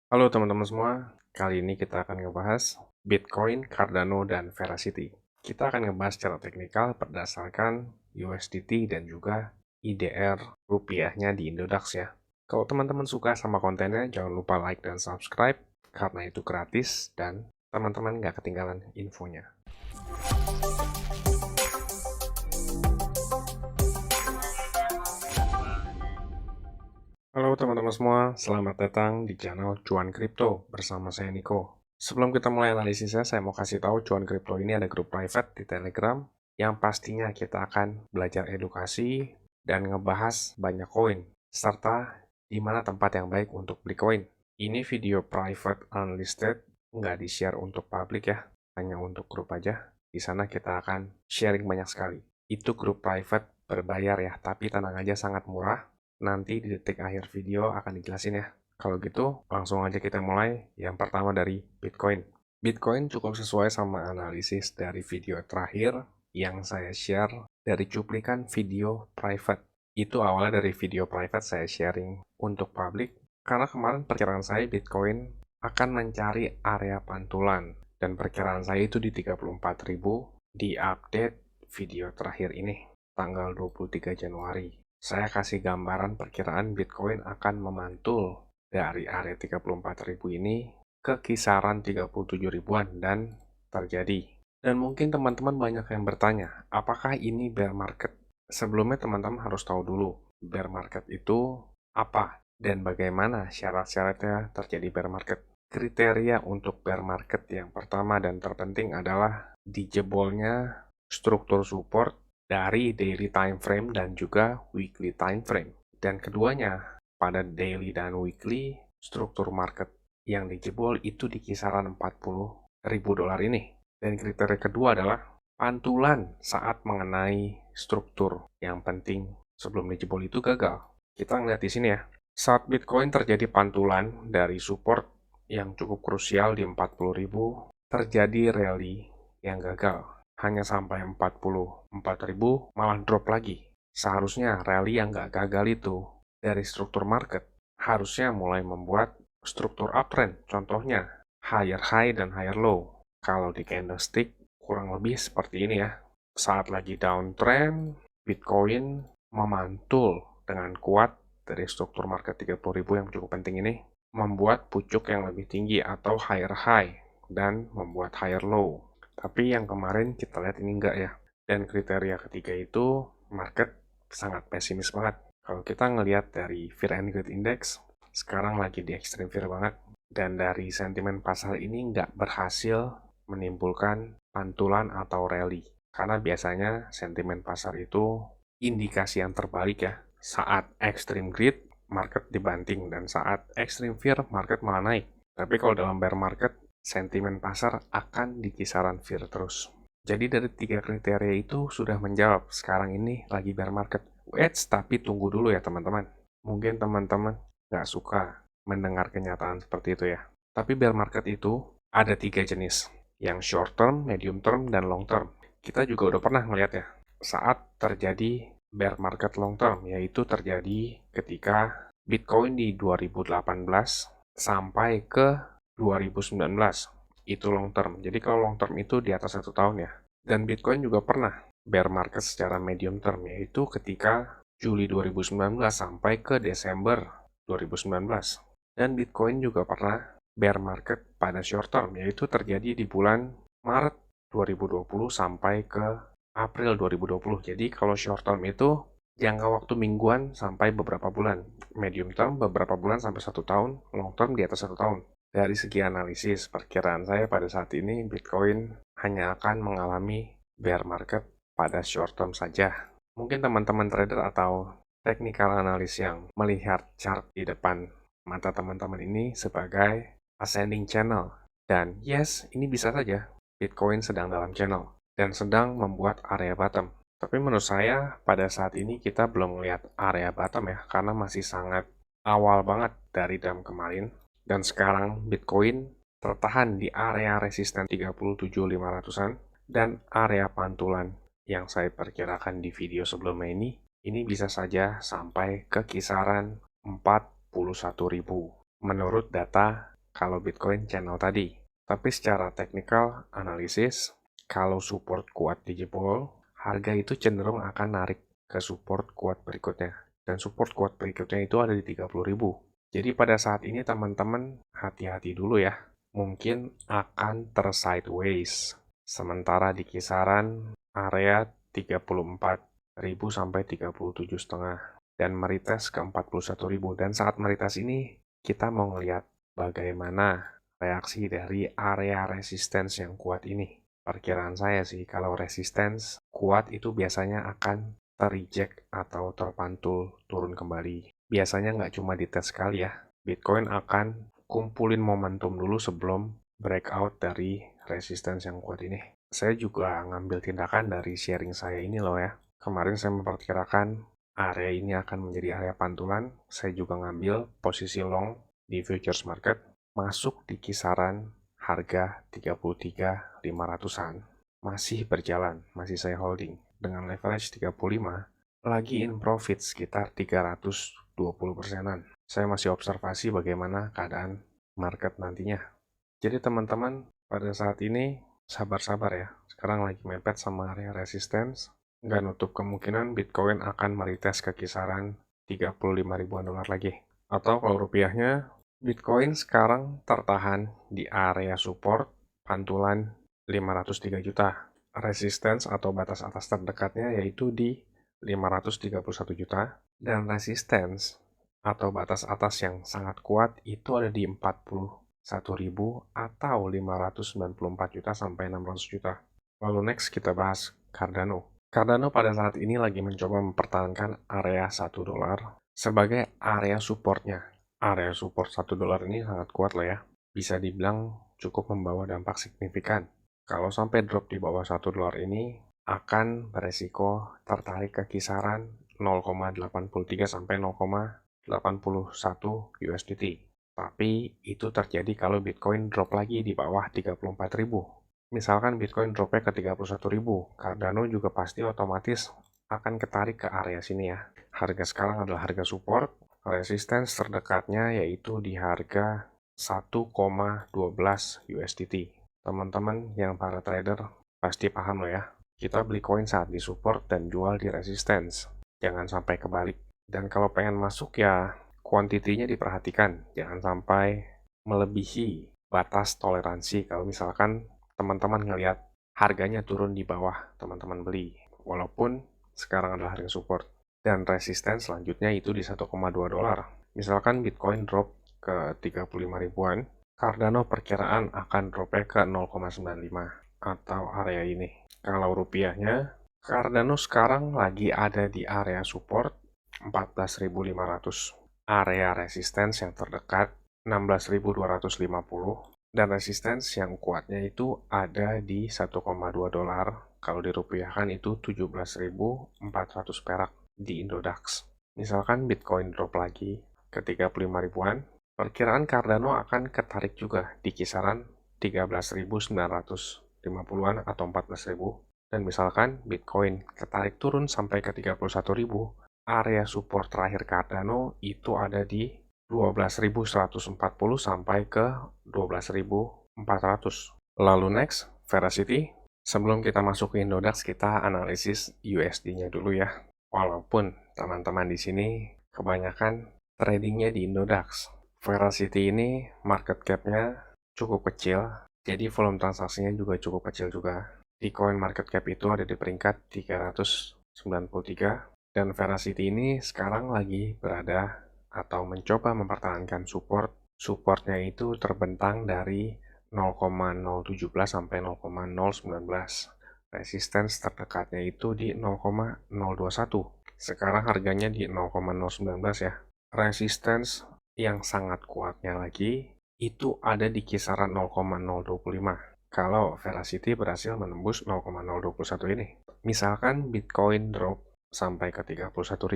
Halo teman-teman semua, kali ini kita akan ngebahas Bitcoin, Cardano, dan Verasity. Kita akan ngebahas secara teknikal berdasarkan USDT dan juga IDR rupiahnya di Indodax ya. Kalau teman-teman suka sama kontennya, jangan lupa like dan subscribe, karena itu gratis dan teman-teman nggak ketinggalan infonya. Halo teman-teman semua, selamat datang di channel Cuan Kripto bersama saya Niko. Sebelum kita mulai analisisnya, saya mau kasih tahu Cuan Kripto ini ada grup private di Telegram yang pastinya kita akan belajar edukasi dan ngebahas banyak koin, serta di mana tempat yang baik untuk beli koin. Ini video private unlisted, nggak di-share untuk publik ya, hanya untuk grup aja. Di sana kita akan sharing banyak sekali. Itu grup private berbayar ya, tapi tenang aja sangat murah. Nanti di detik akhir video akan dijelasin ya. Kalau gitu, langsung aja kita mulai. Yang pertama dari Bitcoin. Bitcoin cukup sesuai sama analisis dari video terakhir yang saya share dari cuplikan video private. Itu awalnya dari video private saya sharing untuk publik, karena kemarin perkiraan saya Bitcoin akan mencari area pantulan. Dan perkiraan saya itu di 34.000 di update video terakhir ini, tanggal 23 Januari. Saya kasih gambaran perkiraan Bitcoin akan memantul dari area 34.000 ini ke kisaran 37 ribuan dan terjadi. Dan mungkin teman-teman banyak yang bertanya, apakah ini bear market? Sebelumnya teman-teman harus tahu dulu, bear market itu apa dan bagaimana syarat-syaratnya terjadi bear market. Kriteria untuk bear market yang pertama dan terpenting adalah dijebolnya struktur support dari daily time frame dan juga weekly time frame. Dan keduanya, pada daily dan weekly, struktur market yang dijebol itu di kisaran 40.000 dolar ini. Dan kriteria kedua adalah pantulan saat mengenai struktur yang penting sebelum dijebol itu gagal. Kita ngeliat di sini ya, saat Bitcoin terjadi pantulan dari support yang cukup krusial di 40.000, terjadi rally yang gagal. Hanya sampai 44.000 malah drop lagi. Seharusnya rally yang nggak gagal itu dari struktur market harusnya mulai membuat struktur uptrend. Contohnya higher high dan higher low. Kalau di candlestick kurang lebih seperti ini ya. Saat lagi downtrend, Bitcoin memantul dengan kuat dari struktur market 30.000 yang cukup penting ini, membuat pucuk yang lebih tinggi atau higher high dan membuat higher low. Tapi yang kemarin kita lihat ini enggak ya. Dan kriteria ketiga itu market sangat pesimis banget. Kalau kita ngelihat dari Fear and Greed Index, sekarang lagi di extreme fear banget. Dan dari sentimen pasar ini nggak berhasil menimbulkan pantulan atau rally. Karena biasanya sentimen pasar itu indikasi yang terbalik ya. Saat extreme greed, market dibanting. Dan saat extreme fear, market malah naik. Tapi kalau dalam bear market, sentimen pasar akan di kisaran fear terus. Jadi dari tiga kriteria itu sudah menjawab. Sekarang ini lagi bear market. Tapi tunggu dulu ya teman-teman. Mungkin teman-teman nggak suka mendengar kenyataan seperti itu ya. Tapi bear market itu ada tiga jenis. Yang short term, medium term, dan long term. Kita juga udah pernah ngeliat ya. Saat terjadi bear market long term, yaitu terjadi ketika Bitcoin di 2018 sampai ke 2019, itu long term. Jadi kalau long term itu di atas 1 tahun ya. Dan Bitcoin juga pernah bear market secara medium term, yaitu ketika Juli 2019 sampai ke Desember 2019. Dan Bitcoin juga pernah bear market pada short term, yaitu terjadi di bulan Maret 2020 sampai ke April 2020. Jadi kalau short term itu jangka waktu mingguan sampai beberapa bulan. Medium term beberapa bulan sampai 1 tahun, long term di atas 1 tahun. Dari segi analisis, perkiraan saya pada saat ini Bitcoin hanya akan mengalami bear market pada short term saja. Mungkin teman-teman trader atau technical analis yang melihat chart di depan mata teman-teman ini sebagai ascending channel. Dan yes, ini bisa saja Bitcoin sedang dalam channel dan sedang membuat area bottom. Tapi menurut saya pada saat ini kita belum melihat area bottom ya, karena masih sangat awal banget dari dalam kemarin. Dan sekarang Bitcoin tertahan di area resisten 37.500-an dan area pantulan yang saya perkirakan di video sebelumnya ini bisa saja sampai ke kisaran 41.000 menurut data kalau Bitcoin channel tadi. Tapi secara teknikal analisis, kalau support kuat dijebol, harga itu cenderung akan narik ke support kuat berikutnya. Dan support kuat berikutnya itu ada di 30.000. Jadi pada saat ini teman-teman hati-hati dulu ya. Mungkin akan tersideways. Sementara di kisaran area 34.000 sampai 37,5 dan meretest ke 41.000. Dan saat meretest ini kita mau ngelihat bagaimana reaksi dari area resistance yang kuat ini. Perkiraan saya sih, kalau resistance kuat itu biasanya akan terreject atau terpantul turun kembali. Biasanya nggak cuma dites sekali ya. Bitcoin akan kumpulin momentum dulu sebelum breakout dari resistance yang kuat ini. Saya juga ngambil tindakan dari sharing saya ini loh ya. Kemarin saya memperkirakan area ini akan menjadi area pantulan. Saya juga ngambil posisi long di futures market, masuk di kisaran harga 33.500-an. Masih berjalan, masih saya holding. Dengan leverage 35, lagi in profit sekitar 320%-an. Saya masih observasi bagaimana keadaan market nantinya. Jadi teman-teman, pada saat ini sabar-sabar ya. Sekarang lagi mepet sama area resistance. Nggak nutup kemungkinan Bitcoin akan meretest ke kisaran 35 ribuan dolar lagi. Atau kalau rupiahnya, Bitcoin sekarang tertahan di area support pantulan 503 juta. Resistance atau batas atas terdekatnya yaitu di 531 juta. Dan resistance atau batas atas yang sangat kuat itu ada di 41.000 atau 594 juta sampai 600 juta. Lalu next kita bahas Cardano. Cardano pada saat ini lagi mencoba mempertahankan area $1 sebagai area supportnya. Area support $1 ini sangat kuat loh ya. Bisa dibilang cukup membawa dampak signifikan. Kalau sampai drop di bawah $1 ini, akan beresiko tertarik ke kisaran 0,83 sampai 0,81 USDT. Tapi itu terjadi kalau Bitcoin drop lagi di bawah 34.000. Misalkan Bitcoin dropnya ke 31.000, Cardano juga pasti otomatis akan ketarik ke area sini ya. Harga sekarang adalah harga support, resistance terdekatnya yaitu di harga 1,12 USDT. Teman-teman yang para trader pasti paham loh ya. Kita beli koin saat di support dan jual di resistance. Jangan sampai kebalik. Dan kalau pengen masuk ya kuantitinya diperhatikan. Jangan sampai melebihi batas toleransi. Kalau misalkan teman-teman ngelihat harganya turun di bawah teman-teman beli. Walaupun sekarang adalah harga support. Dan resistance selanjutnya itu di $1,2. Misalkan Bitcoin drop ke 35 ribuan, Cardano perkiraan akan dropnya ke 0,95 atau area ini. Kalau rupiahnya, Cardano sekarang lagi ada di area support 14.500. Area resistance yang terdekat 16.250 dan resistance yang kuatnya itu ada di $1,2. Kalau dirupiahkan itu 17.400 perak di Indodax. Misalkan Bitcoin drop lagi ke 35 ribuan, perkiraan Cardano akan ketarik juga di kisaran 13.950-an atau 14.000. Dan misalkan Bitcoin ketarik turun sampai ke 31.000, area support terakhir Cardano itu ada di 12.140 sampai ke 12.400. Lalu next, Veracity. Sebelum kita masuk ke Indodax, kita analisis USD-nya dulu ya. Walaupun teman-teman di sini kebanyakan tradingnya di Indodax. Veracity ini market cap-nya cukup kecil, jadi volume transaksinya juga cukup kecil juga. Di coin market cap itu ada di peringkat 393, dan Veracity ini sekarang lagi berada atau mencoba mempertahankan support. Supportnya itu terbentang dari 0,017 sampai 0,019. Resistance terdekatnya itu di 0,021. Sekarang harganya di 0,019 ya. Resistance yang sangat kuatnya lagi itu ada di kisaran 0,025. Kalau Veracity berhasil menembus 0,021 ini. Misalkan Bitcoin drop sampai ke 31.000,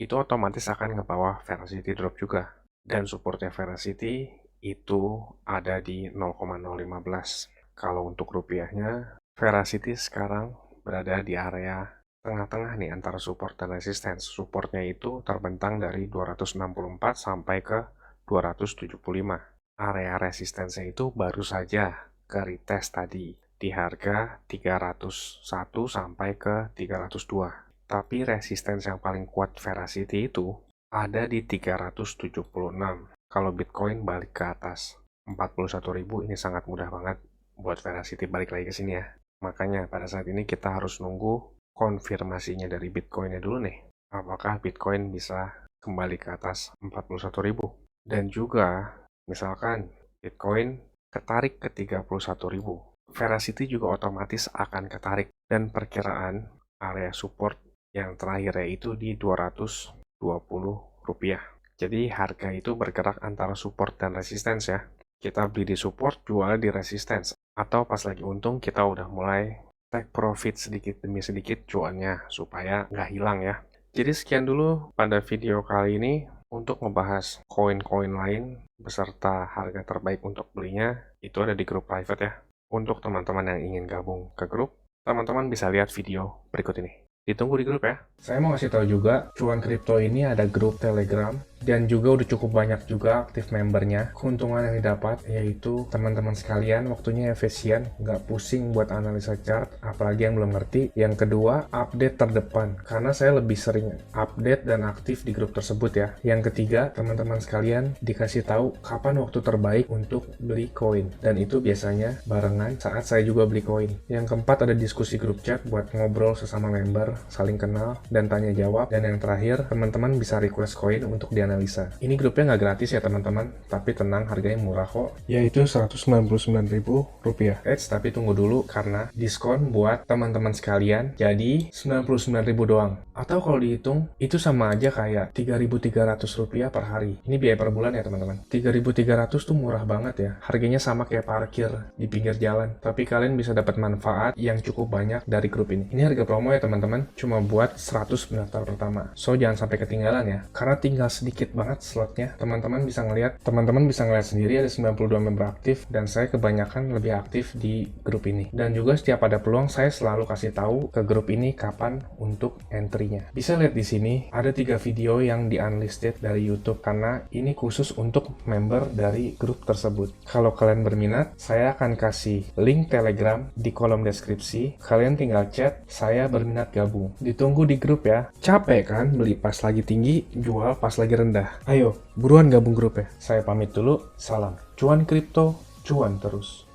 itu otomatis akan ngebawa Veracity drop juga. Dan supportnya Veracity itu ada di 0,015. Kalau untuk rupiahnya, Veracity sekarang berada di area tengah-tengah nih antara support dan resistance. Supportnya itu terbentang dari 264 sampai ke 275. area resistennya itu baru saja ke retest tadi di harga 301 sampai ke 302. Tapi resistance yang paling kuat Veracity itu ada di 376. Kalau Bitcoin balik ke atas 41.000, ini sangat mudah banget buat Veracity balik lagi ke sini ya. Makanya pada saat ini kita harus nunggu konfirmasinya dari Bitcoinnya dulu nih. Apakah Bitcoin bisa kembali ke atas 41.000? Dan juga misalkan Bitcoin ketarik ke 31.000, Veracity juga otomatis akan ketarik. Dan perkiraan area support yang terakhir yaitu di 220 rupiah. Jadi harga itu bergerak antara support dan resistance ya. Kita beli di support, jual di resistance. Atau pas lagi untung kita udah mulai take profit sedikit demi sedikit cuannya supaya nggak hilang ya. Jadi sekian dulu pada video kali ini untuk ngebahas koin-koin lain beserta harga terbaik untuk belinya itu ada di grup private ya. Untuk teman-teman yang ingin gabung ke grup, teman-teman bisa lihat video berikut ini. Ditunggu di grup ya. Saya mau kasih tahu juga, Cuan Kripto ini ada grup Telegram dan juga udah cukup banyak juga aktif membernya. Keuntungan yang didapat yaitu teman-teman sekalian waktunya efisien, nggak pusing buat analisa chart, apalagi yang belum ngerti. Yang kedua, update terdepan, karena saya lebih sering update dan aktif di grup tersebut ya. Yang ketiga, teman-teman sekalian dikasih tahu kapan waktu terbaik untuk beli koin, dan itu biasanya barengan saat saya juga beli koin. Yang keempat, ada diskusi grup chat buat ngobrol sesama member, saling kenal, dan tanya jawab. Dan yang terakhir, teman-teman bisa request koin untuk dianalisa. Ini grupnya nggak gratis ya teman-teman, tapi tenang, harganya murah kok, yaitu Rp199.000. Tapi tunggu dulu, karena diskon buat teman-teman sekalian jadi Rp99.000 doang. Atau kalau dihitung, itu sama aja kayak Rp3.300 per hari. Ini biaya per bulan ya teman-teman. Rp3.300 tuh murah banget ya. Harganya sama kayak parkir di pinggir jalan. Tapi kalian bisa dapat manfaat yang cukup banyak dari grup ini. Ini harga promo ya teman-teman, cuma buat 100 pendaftar pertama. So jangan sampai ketinggalan ya, karena tinggal sedikit banget slotnya. Teman-teman bisa ngelihat sendiri ada 92 member aktif, dan saya kebanyakan lebih aktif di grup ini. Dan juga setiap ada peluang saya selalu kasih tahu ke grup ini kapan untuk entry-nya. Bisa lihat di sini ada 3 video yang di unlisted dari YouTube, karena ini khusus untuk member dari grup tersebut. Kalau kalian berminat, saya akan kasih link Telegram di kolom deskripsi. Kalian tinggal chat, saya berminat gabung. Ditunggu di grup ya. Capek kan beli pas lagi tinggi, jual pas lagi rendah? Ayo, buruan gabung grup ya. Saya pamit dulu, salam. Cuan kripto, cuan terus.